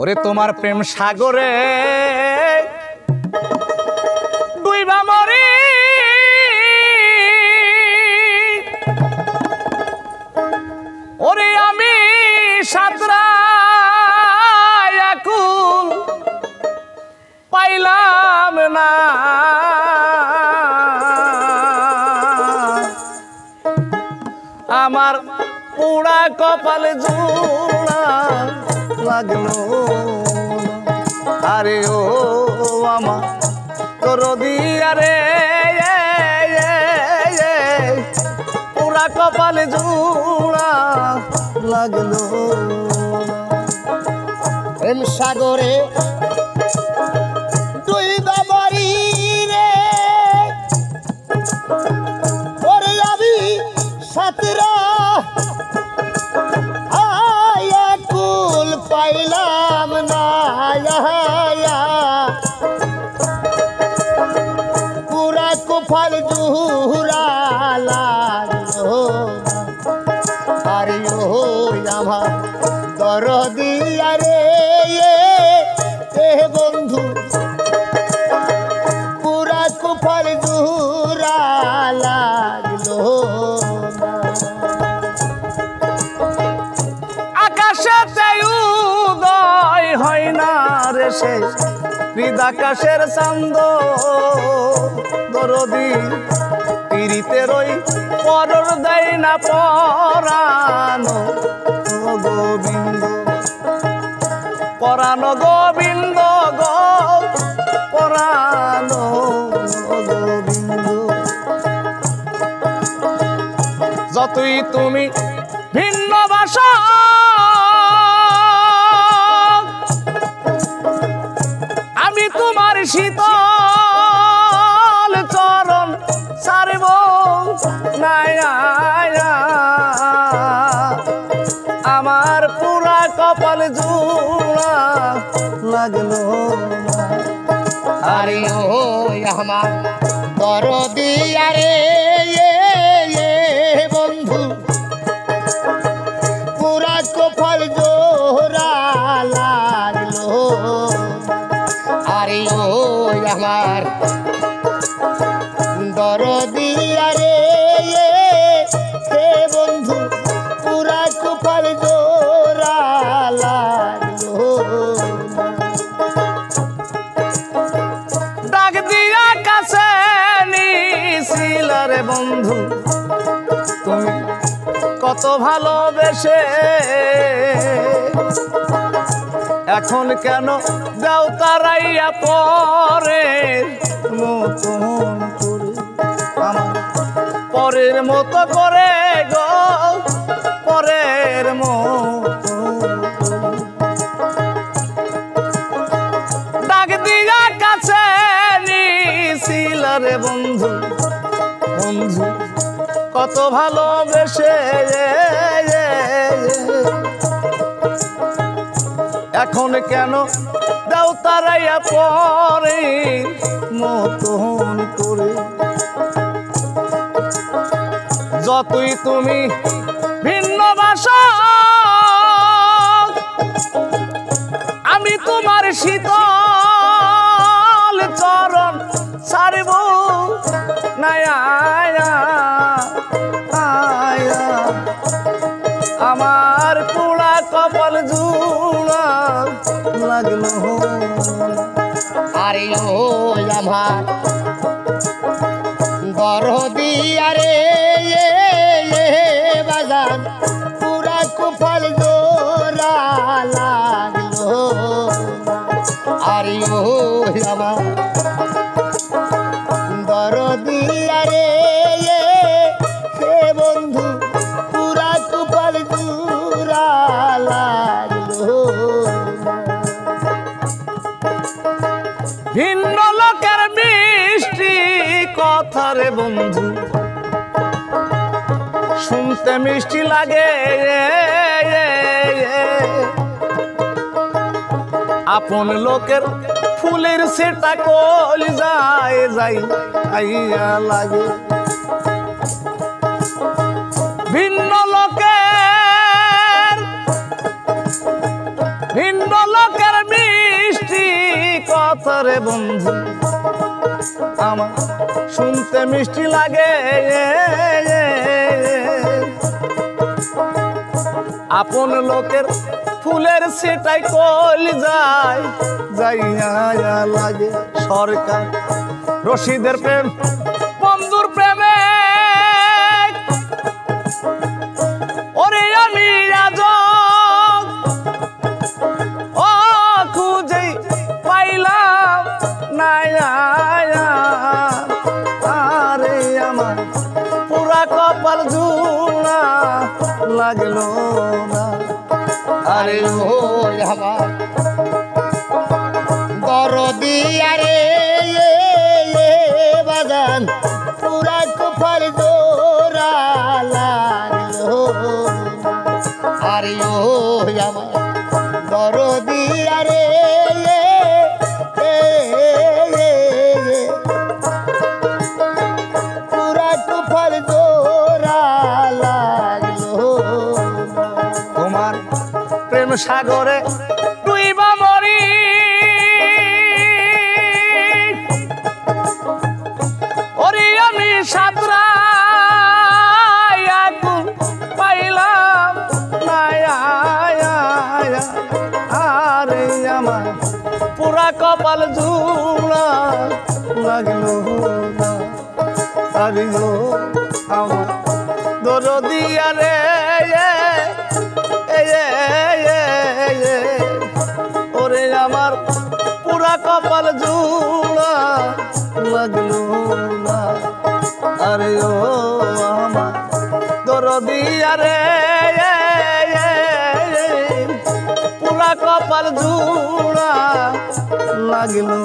ওরে তোমার প্রেম সাগরে ডুইবা মরি, ওরে আমি সাতরা আকুল পাইলাম না, আমার পোড়া কপালে জোড়া লাগলো। আরে ও আমার তোর দিয়া রে পোড়া কপালে জোড়া লাগলো। প্রেম সাগরে ডুইবা মরি রে, ওরে আমি সাতরা আকুল পাইলাম না, পুরা কুফল জুহুরা লাগলো। আরে ও আমার দরদিয়া রে বন্ধু, পুরা কুফল জুহুরা লাগলো। আকাশেতে উদয় হয় না রে সে হৃদ আকাশের চান্দ, দরদি পিরিতের ওই পরর দেয় না পরানো গোবিন্দ, পরানো গোবিন্দ গো পরানো গোবিন্দ। যতই তুমি ভিন্ন ভাষা আমি তোমার শীতল চরণ ছাড়ব না, আমার পুরা কপাল জোড়া লাগলো। আরে ও আমার দরদিয়া রে বন্ধু, পুরা কপাল জোড়া লাগলো। আরে ও আমার দরদিয়া রে বন্ধু, পুরা কপাল জোড়া লাগলো। ডাক দিয়া কাছে নিছিল রে বন্ধু, তুমি কত ভালোবেসে এখন কেন দাও তারাইয়া পরে মতন করে, আমার পরের মতো করে গো পরের মতো। ডাক দিয়া কাছে নিছিল রে বন্ধু, বন্ধু কত ভালোবেসে এখন কেন দাও তারাইয়া পরে মতন করে। যতই তুমি ভিন্ন ভাষা আমি তোমার শীতল চরণ ছাড়ব না, আমার পোড়া কপাল জোড়া লাগলো। আরে ও আমার দরদিয়া রে বাজান, পুরা কুফল জোড়া লাগলো। আরে ও আমার দরদিয়া রে বন্ধু, পুরা কুফল জোড়া লাগলো। ভিন্ন লোকের মিষ্টি কথা রে বন্ধু শুনতে মিষ্টি লাগে, আপন লোকের ফুলের সেটা কল যায় যাই আইয়া লাগে। ভিন্ন লোকের রে বন্ধু আমার শুনতে মিষ্টি লাগে আপন লোকের ফুলের সেটাই কল যায় যাইয়া লাগে সরকার রশিদের প্রেম বন্ধুর প্রেমে ওরে আমি আজ ও খুঁজেই পাইলাম না আরে আমার পুরা কপাল জুড়া লাগলো না আরে ও আমার দরদি আরে বাগান পুরা কপাল জোড়া লাগলো আরে ও আমার দরদি আরে পুরা কপাল জোড়া লাগলো তোমার প্রেম সাগরে ডুইবা মরি ওরে আমি সাঁতরাই আগুন পাইলাম না আরে আমার পুরা কপাল জুড়া লাগলো না আরে ও আমার দরদি আরে ওরে আমার পুরা কপাল জুড়া লাগলো না আরে ও আমার দরদি আরে পুরা কপাল জুড়া লাগলো